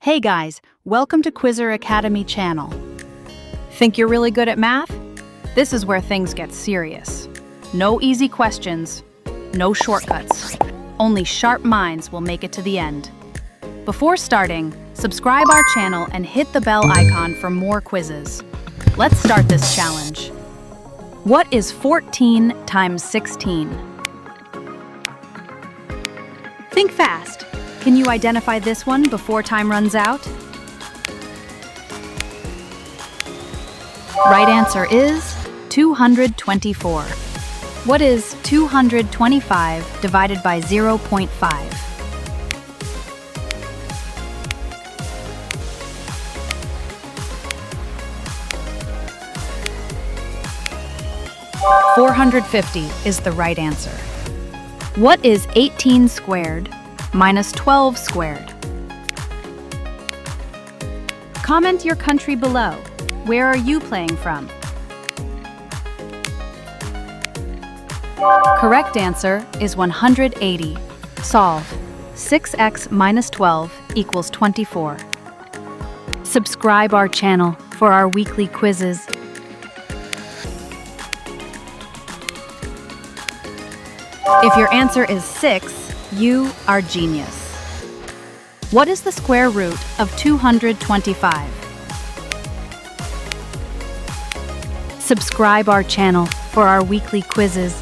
Hey guys, welcome to Quizzer Academy channel. Think you're really good at math? This is where things get serious. No easy questions, no shortcuts. Only sharp minds will make it to the end. Before starting, subscribe our channel and hit the bell icon for more quizzes. Let's start this challenge. What is 14 times 16? Think fast. Can you identify this one before time runs out? Right answer is 224. What is 225 divided by 0.5? $450 is the right answer. What is 18 squared minus 12 squared? Comment your country below. Where are you playing from? Correct answer is 180. Solve. 6x minus 12 equals 24. Subscribe our channel for our weekly quizzes. If your answer is 6, you are genius. What is the square root of 225? Subscribe our channel for our weekly quizzes.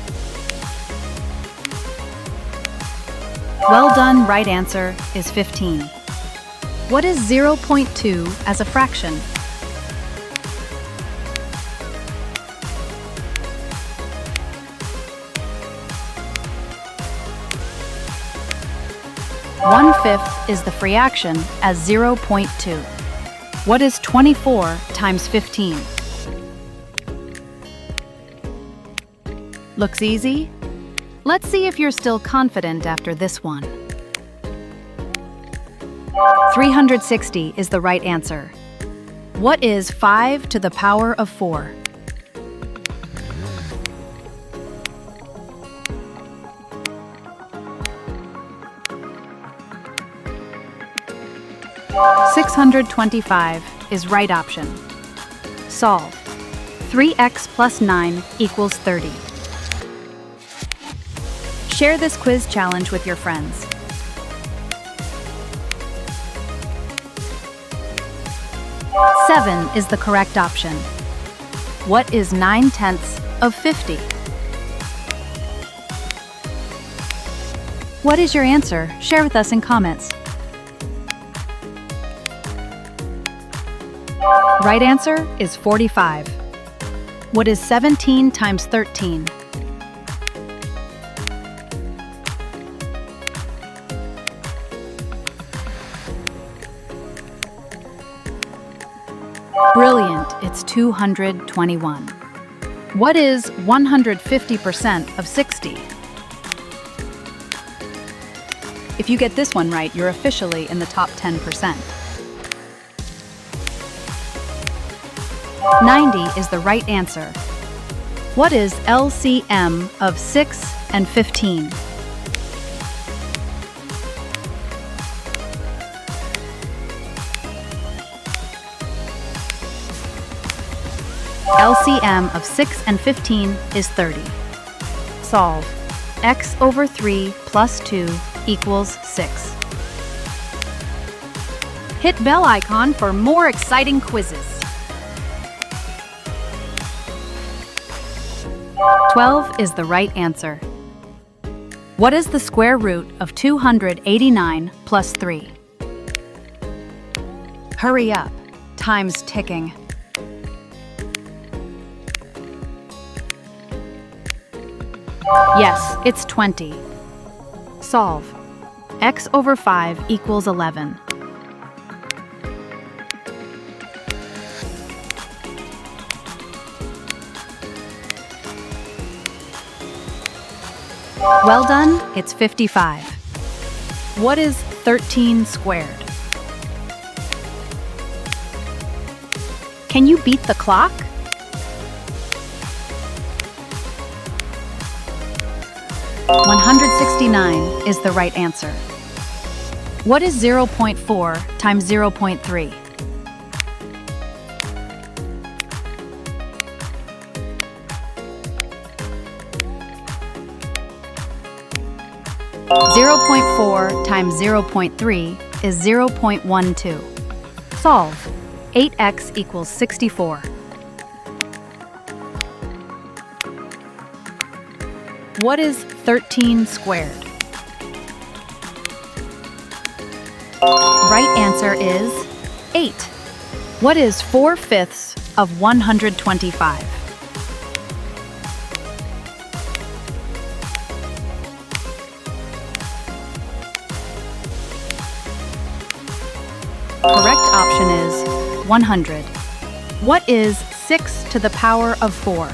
Well done, right answer is 15. What is 0.2 as a fraction? One-fifth is the fraction as 0.2. What is 24 times 15? Looks easy? Let's see if you're still confident after this one. 360 is the right answer. What is 5 to the power of 4? $625 is right option. Solve. 3x plus 9 equals 30. Share this quiz challenge with your friends. Seven is the correct option. What is 9/10 of 50? What is your answer? Share with us in comments. Right answer is 45. What is 17 times 13? Brilliant, it's 221. What is 150% of 60? If you get this one right, you're officially in the top 10%. 90 is the right answer. What is LCM of 6 and 15? LCM of 6 and 15 is 30. Solve. X over 3 plus 2 equals 6. Hit bell icon for more exciting quizzes. 12 is the right answer. What is the square root of 289 plus 3? Hurry up, time's ticking. Yes, it's 20. Solve. X over 5 equals 11. Well done, it's 55. What is 13 squared? Can you beat the clock? $169 is the right answer. What is 0.4 times 0.3? Zero point 4 times 0.3 is 0.12. Solve. 8x equals 64. What is 13 squared? Right answer is 8. What is 4/5 of 125? Correct option is 100. What is 6 to the power of 4?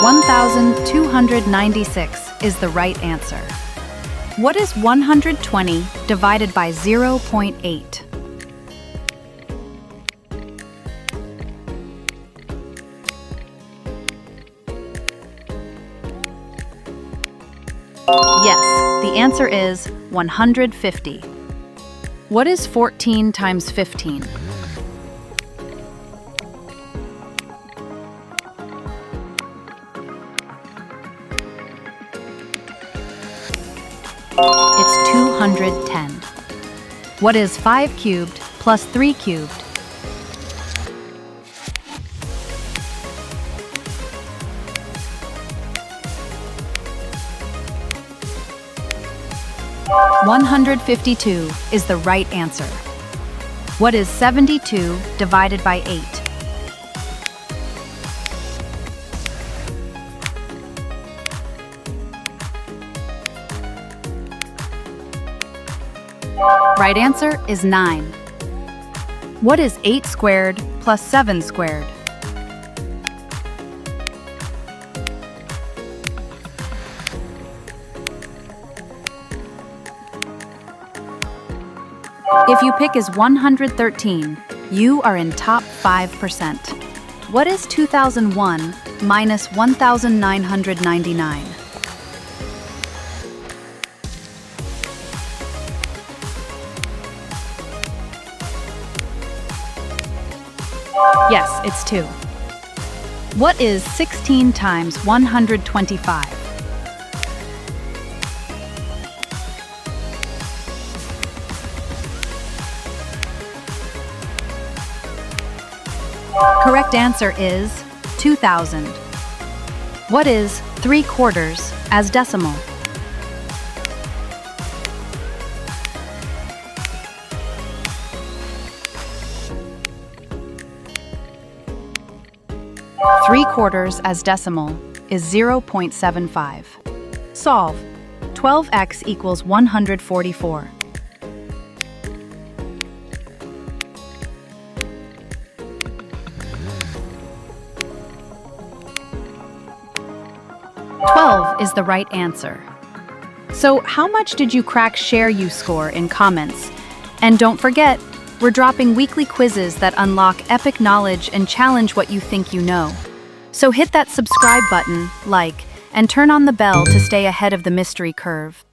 (1,296) is the right answer. What is 120 divided by 0.8? Yes, the answer is 150. What is 14 times 15? It's 210. What is 5 cubed plus 3 cubed? (152) is the right answer. What is 72 divided by 8? Right answer is 9. What is 8 squared plus 7 squared? If you pick is 113, you are in top 5%. What is 2001 minus 1999? Yes, it's 2. What is 16 times 125? Correct answer is 2,000. What is 3/4 as decimal? (3/4 as decimal is 0.75. Solve. 12x equals 144. Is the right answer. So how much did you crack share you score in comments? And don't forget, we're dropping weekly quizzes that unlock epic knowledge and challenge what you think you know. So hit that subscribe button, like, and turn on the bell to stay ahead of the mystery curve.